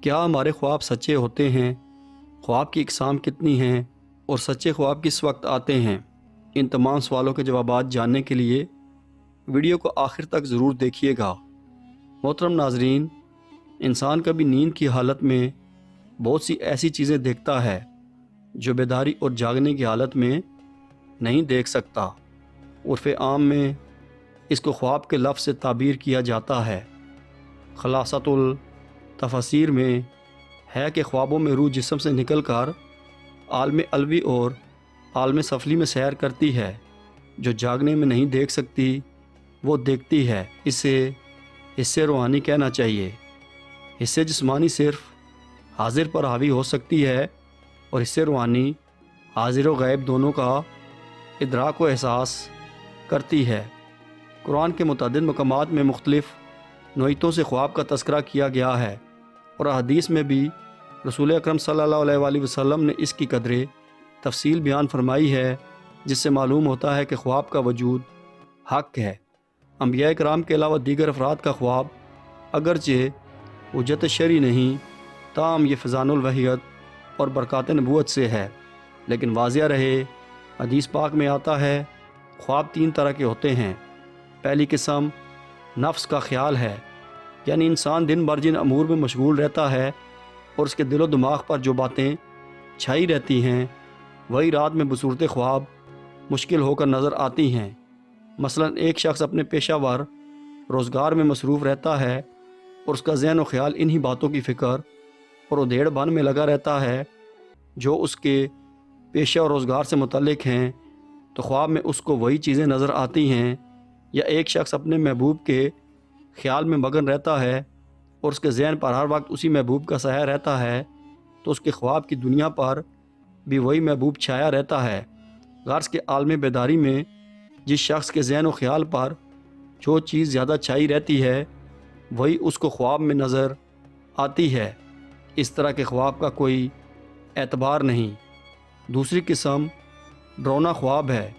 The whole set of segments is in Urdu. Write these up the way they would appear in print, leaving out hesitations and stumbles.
کیا ہمارے خواب سچے ہوتے ہیں؟ خواب کی اقسام کتنی ہیں اور سچے خواب کس وقت آتے ہیں؟ ان تمام سوالوں کے جوابات جاننے کے لیے ویڈیو کو آخر تک ضرور دیکھیے گا۔ محترم ناظرین، انسان کبھی نیند کی حالت میں بہت سی ایسی چیزیں دیکھتا ہے جو بیداری اور جاگنے کی حالت میں نہیں دیکھ سکتا۔ عرف عام میں اس کو خواب کے لفظ سے تعبیر کیا جاتا ہے۔ خلاصۃ التفاسیر میں ہے کہ خوابوں میں روح جسم سے نکل کر عالم علوی اور عالم سفلی میں سیر کرتی ہے۔ جو جاگنے میں نہیں دیکھ سکتی وہ دیکھتی ہے۔ اسے حصے روحانی کہنا چاہیے۔ حصے جسمانی صرف حاضر پر حاوی ہو سکتی ہے اور حصے روحانی حاضر و غائب دونوں کا ادراک و احساس کرتی ہے۔ قرآن کے متعدد مقامات میں مختلف نوعیتوں سے خواب کا تذکرہ کیا گیا ہے اور حدیث میں بھی رسول اکرم صلی اللہ علیہ وآلہ وسلم نے اس کی قدر تفصیل بیان فرمائی ہے، جس سے معلوم ہوتا ہے کہ خواب کا وجود حق ہے۔ انبیاء کرام کے علاوہ دیگر افراد کا خواب اگرچہ حجت شرعی نہیں، تاہم یہ فضان الوحیت اور برکات نبوت سے ہے۔ لیکن واضح رہے، حدیث پاک میں آتا ہے خواب تین طرح کے ہوتے ہیں۔ پہلی قسم نفس کا خیال ہے، یعنی انسان دن بھر جن امور میں مشغول رہتا ہے اور اس کے دل و دماغ پر جو باتیں چھائی رہتی ہیں وہی رات میں بصورت خواب مشکل ہو کر نظر آتی ہیں۔ مثلا ایک شخص اپنے پیشہ ور روزگار میں مصروف رہتا ہے اور اس کا ذہن و خیال انہی باتوں کی فکر اور ادھیڑ بن میں لگا رہتا ہے جو اس کے پیشہ اور روزگار سے متعلق ہیں، تو خواب میں اس کو وہی چیزیں نظر آتی ہیں۔ یا ایک شخص اپنے محبوب کے خیال میں مگن رہتا ہے اور اس کے ذہن پر ہر وقت اسی محبوب کا سایہ رہتا ہے، تو اس کے خواب کی دنیا پر بھی وہی محبوب چھایا رہتا ہے۔ غرض کے عالم بیداری میں جس شخص کے ذہن و خیال پر جو چیز زیادہ چھائی رہتی ہے وہی اس کو خواب میں نظر آتی ہے۔ اس طرح کے خواب کا کوئی اعتبار نہیں۔ دوسری قسم ڈرونا خواب ہے۔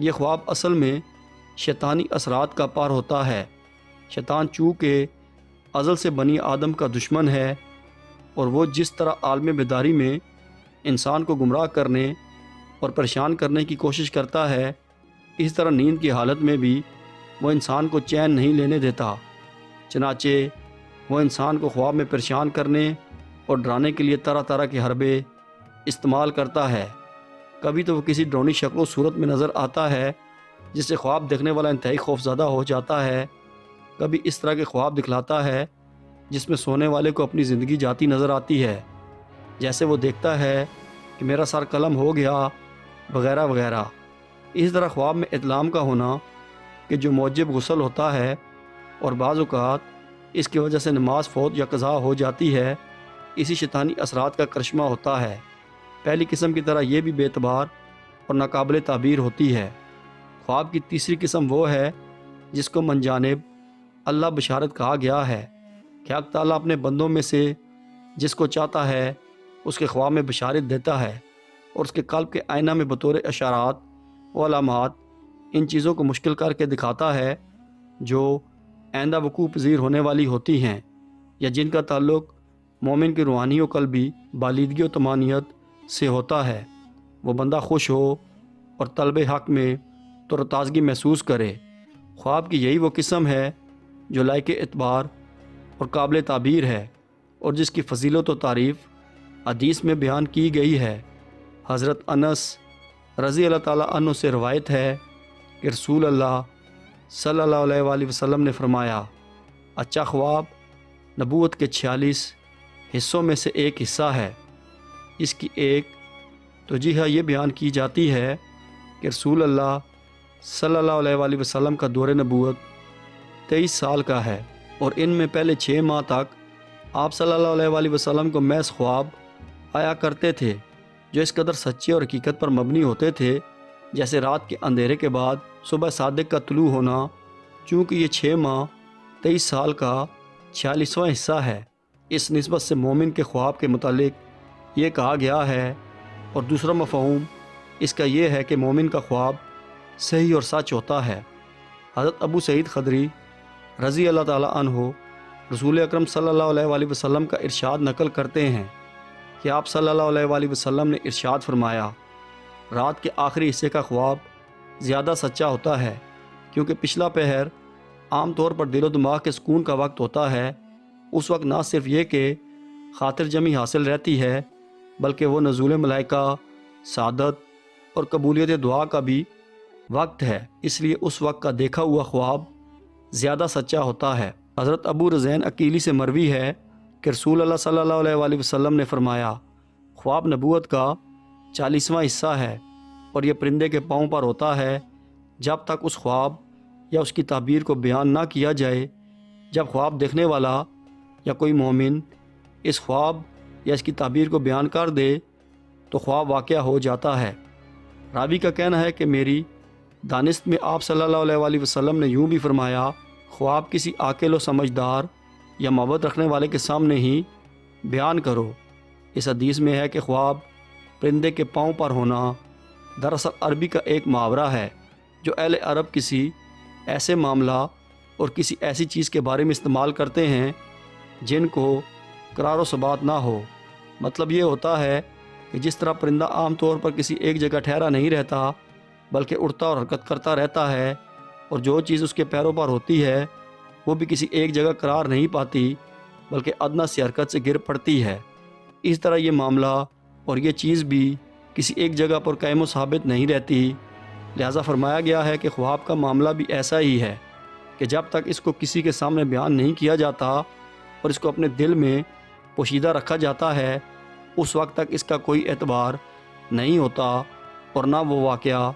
یہ خواب اصل میں شیطانی اثرات کا پار ہوتا ہے۔ شیطان چونکہ ازل سے بنی آدم کا دشمن ہے اور وہ جس طرح عالم بیداری میں انسان کو گمراہ کرنے اور پریشان کرنے کی کوشش کرتا ہے، اس طرح نیند کی حالت میں بھی وہ انسان کو چین نہیں لینے دیتا۔ چنانچہ وہ انسان کو خواب میں پریشان کرنے اور ڈرانے کے لیے طرح طرح کے حربے استعمال کرتا ہے۔ کبھی تو وہ کسی ڈرونی شکل و صورت میں نظر آتا ہے جس سے خواب دیکھنے والا انتہائی خوفزدہ ہو جاتا ہے۔ کبھی اس طرح کے خواب دکھلاتا ہے جس میں سونے والے کو اپنی زندگی جاتی نظر آتی ہے، جیسے وہ دیکھتا ہے کہ میرا سر قلم ہو گیا وغیرہ وغیرہ۔ اس طرح خواب میں احتلام کا ہونا کہ جو موجب غسل ہوتا ہے اور بعض اوقات اس کی وجہ سے نماز فوت یا قضا ہو جاتی ہے، اسی شیطانی اثرات کا کرشمہ ہوتا ہے۔ پہلی قسم کی طرح یہ بھی بے اعتبار اور ناقابل تعبیر ہوتی ہے۔ خواب کی تیسری قسم وہ ہے جس کو من جانب اللہ بشارت کہا گیا ہے کہ حق تعالیٰ اپنے بندوں میں سے جس کو چاہتا ہے اس کے خواب میں بشارت دیتا ہے اور اس کے قلب کے آئینہ میں بطور اشارات و علامات ان چیزوں کو مشکل کر کے دکھاتا ہے جو آئندہ وقوع پذیر ہونے والی ہوتی ہیں یا جن کا تعلق مومن کی روحانی و قلبی بالیدگی و طمانینت سے ہوتا ہے۔ وہ بندہ خوش ہو اور طلب حق میں تر و تازگی محسوس کرے۔ خواب کی یہی وہ قسم ہے جو لائق اعتبار اور قابل تعبیر ہے اور جس کی فضیلت و تعریف حدیث میں بیان کی گئی ہے۔ حضرت انس رضی اللہ تعالیٰ عنہ سے روایت ہے کہ رسول اللہ صلی اللہ علیہ وآلہ وسلم نے فرمایا، اچھا خواب نبوت کے 46 حصوں میں سے ایک حصہ ہے۔ اس کی ایک توجیہ یہ بیان کی جاتی ہے کہ رسول اللہ صلی اللہ علیہ وآلہ وسلم کا دور نبوت 23 سال کا ہے اور ان میں پہلے 6 ماہ تک آپ صلی اللہ علیہ وآلہ وسلم کو محض خواب آیا کرتے تھے جو اس قدر سچے اور حقیقت پر مبنی ہوتے تھے جیسے رات کے اندھیرے کے بعد صبح صادق کا طلوع ہونا۔ چونکہ یہ 6 ماہ 23 سال کا 46واں حصہ ہے، اس نسبت سے مومن کے خواب کے متعلق یہ کہا گیا ہے۔ اور دوسرا مفہوم اس کا یہ ہے کہ مومن کا خواب صحیح اور سچ ہوتا ہے۔ حضرت ابو سعید خدری رضی اللہ تعالیٰ عنہ رسول اکرم صلی اللہ علیہ وآلہ وسلم کا ارشاد نقل کرتے ہیں کہ آپ صلی اللہ علیہ وآلہ وسلم نے ارشاد فرمایا، رات کے آخری حصے کا خواب زیادہ سچا ہوتا ہے، کیونکہ پچھلا پہر عام طور پر دل و دماغ کے سکون کا وقت ہوتا ہے۔ اس وقت نہ صرف یہ کہ خاطر جمی حاصل رہتی ہے، بلکہ وہ نزول ملائکہ، سعادت اور قبولیت دعا کا بھی وقت ہے، اس لیے اس وقت کا دیکھا ہوا خواب زیادہ سچا ہوتا ہے۔ حضرت ابو رزین عقیلی سے مروی ہے کہ رسول اللہ صلی اللہ علیہ وآلہ وسلم نے فرمایا، خواب نبوت کا 40واں حصہ ہے اور یہ پرندے کے پاؤں پر ہوتا ہے جب تک اس خواب یا اس کی تعبیر کو بیان نہ کیا جائے۔ جب خواب دیکھنے والا یا کوئی مومن اس خواب یا اس کی تعبیر کو بیان کر دے تو خواب واقعہ ہو جاتا ہے۔ راوی کا کہنا ہے کہ میری دانست میں آپ صلی اللہ علیہ وآلہ وسلم نے یوں بھی فرمایا، خواب کسی عاقل و سمجھدار یا محبت رکھنے والے کے سامنے ہی بیان کرو۔ اس حدیث میں ہے کہ خواب پرندے کے پاؤں پر ہونا دراصل عربی کا ایک محاورہ ہے جو اہل عرب کسی ایسے معاملہ اور کسی ایسی چیز کے بارے میں استعمال کرتے ہیں جن کو قرار و ثبات نہ ہو۔ مطلب یہ ہوتا ہے کہ جس طرح پرندہ عام طور پر کسی ایک جگہ ٹھہرا نہیں رہتا بلکہ اڑتا اور حرکت کرتا رہتا ہے، اور جو چیز اس کے پیروں پر ہوتی ہے وہ بھی کسی ایک جگہ قرار نہیں پاتی بلکہ ادنیٰ سی حرکت سے گر پڑتی ہے، اس طرح یہ معاملہ اور یہ چیز بھی کسی ایک جگہ پر قائم و ثابت نہیں رہتی۔ لہٰذا فرمایا گیا ہے کہ خواب کا معاملہ بھی ایسا ہی ہے کہ جب تک اس کو کسی کے سامنے بیان نہیں کیا جاتا اور اس کو اپنے دل میں پوشیدہ رکھا جاتا ہے، اس وقت تک اس کا کوئی اعتبار نہیں ہوتا اور نہ وہ واقعہ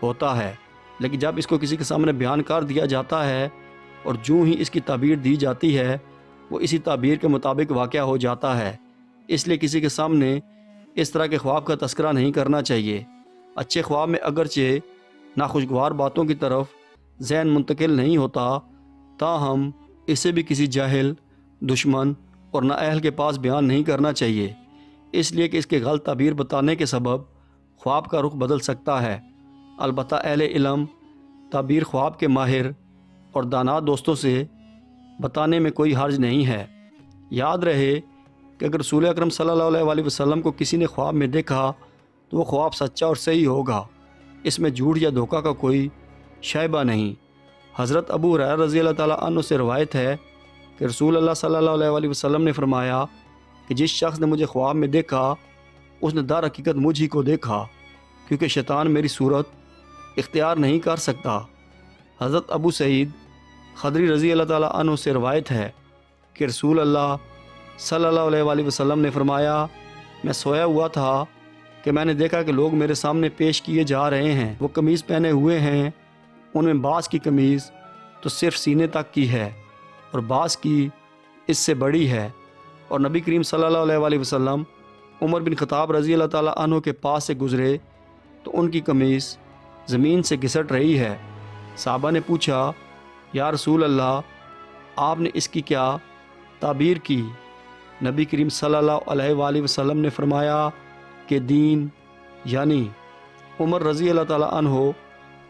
ہوتا ہے۔ لیکن جب اس کو کسی کے سامنے بیان کر دیا جاتا ہے اور جوں ہی اس کی تعبیر دی جاتی ہے وہ اسی تعبیر کے مطابق واقعہ ہو جاتا ہے۔ اس لیے کسی کے سامنے اس طرح کے خواب کا تذکرہ نہیں کرنا چاہیے۔ اچھے خواب میں اگرچہ ناخوشگوار باتوں کی طرف ذہن منتقل نہیں ہوتا، تاہم اسے بھی کسی جاہل، دشمن اور نااہل کے پاس بیان نہیں کرنا چاہیے، اس لیے کہ اس کے غلط تعبیر بتانے کے سبب خواب کا رخ بدل سکتا ہے۔ البتہ اہل علم تعبیر خواب کے ماہر اور دانا دوستوں سے بتانے میں کوئی حرج نہیں ہے۔ یاد رہے کہ اگر رسول اکرم صلی اللہ علیہ وآلہ وسلم کو کسی نے خواب میں دیکھا تو وہ خواب سچا اور صحیح ہوگا، اس میں جھوٹ یا دھوکہ کا کوئی شائبہ نہیں۔ حضرت ابو ہریرہ رضی اللہ تعالیٰ عنہ سے روایت ہے کہ رسول اللہ صلی اللہ علیہ وآلہ وسلم نے فرمایا کہ جس شخص نے مجھے خواب میں دیکھا اس نے در حقیقت مجھ ہی کو دیکھا، کیونکہ شیطان میری صورت اختیار نہیں کر سکتا۔ حضرت ابو سعید خدری رضی اللہ تعالیٰ عنہ سے روایت ہے کہ رسول اللہ صلی اللہ علیہ وآلہ وسلم نے فرمایا، میں سویا ہوا تھا کہ میں نے دیکھا کہ لوگ میرے سامنے پیش کیے جا رہے ہیں، وہ قمیض پہنے ہوئے ہیں، ان میں بعض کی قمیض تو صرف سینے تک کی ہے اور بعض کی اس سے بڑی ہے، اور نبی کریم صلی اللہ علیہ وآلہ وسلم عمر بن خطاب رضی اللہ تعالیٰ عنہ کے پاس سے گزرے تو ان کی قمیض زمین سے گھسٹ رہی ہے۔ صحابہ نے پوچھا، یا رسول اللہ، آپ نے اس کی کیا تعبیر کی؟ نبی کریم صلی اللہ علیہ وآلہ وسلم نے فرمایا کہ دین، یعنی عمر رضی اللہ تعالیٰ عنہ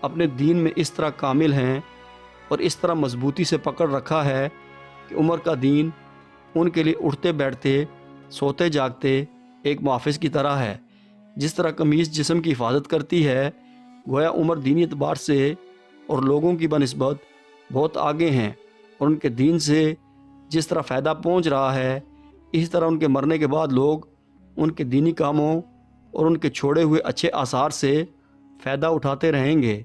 اپنے دین میں اس طرح کامل ہیں اور اس طرح مضبوطی سے پکڑ رکھا ہے کہ عمر کا دین ان کے لیے اٹھتے بیٹھتے، سوتے جاگتے ایک محافظ کی طرح ہے۔ جس طرح قمیض جسم کی حفاظت کرتی ہے، گویا عمر دینی اعتبار سے اور لوگوں کی بنسبت بہت آگے ہیں، اور ان کے دین سے جس طرح فائدہ پہنچ رہا ہے، اسی طرح ان کے مرنے کے بعد لوگ ان کے دینی کاموں اور ان کے چھوڑے ہوئے اچھے آثار سے فائدہ اٹھاتے رہیں گے۔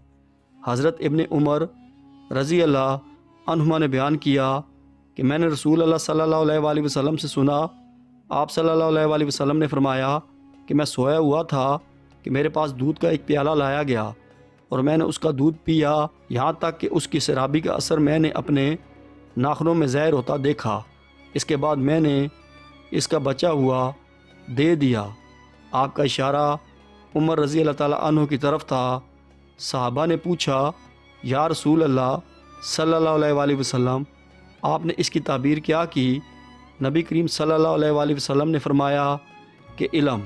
حضرت ابن عمر رضی اللہ عنہما نے بیان کیا کہ میں نے رسول اللہ صلی اللہ علیہ وآلہ وسلم سے سنا، آپ صلی اللہ علیہ وآلہ وسلم نے فرمایا کہ میں سویا ہوا تھا کہ میرے پاس دودھ کا ایک پیالہ لایا گیا اور میں نے اس کا دودھ پیا یہاں تک کہ اس کی شرابی کا اثر میں نے اپنے ناخنوں میں ظاہر ہوتا دیکھا۔ اس کے بعد میں نے اس کا بچا ہوا دے دیا۔ آپ کا اشارہ عمر رضی اللہ تعالیٰ عنہ کی طرف تھا۔ صحابہ نے پوچھا، یا رسول اللہ صلی اللہ علیہ وآلہ وسلم، آپ نے اس کی تعبیر کیا کی؟ نبی کریم صلی اللہ علیہ وآلہ وسلم نے فرمایا کہ علم۔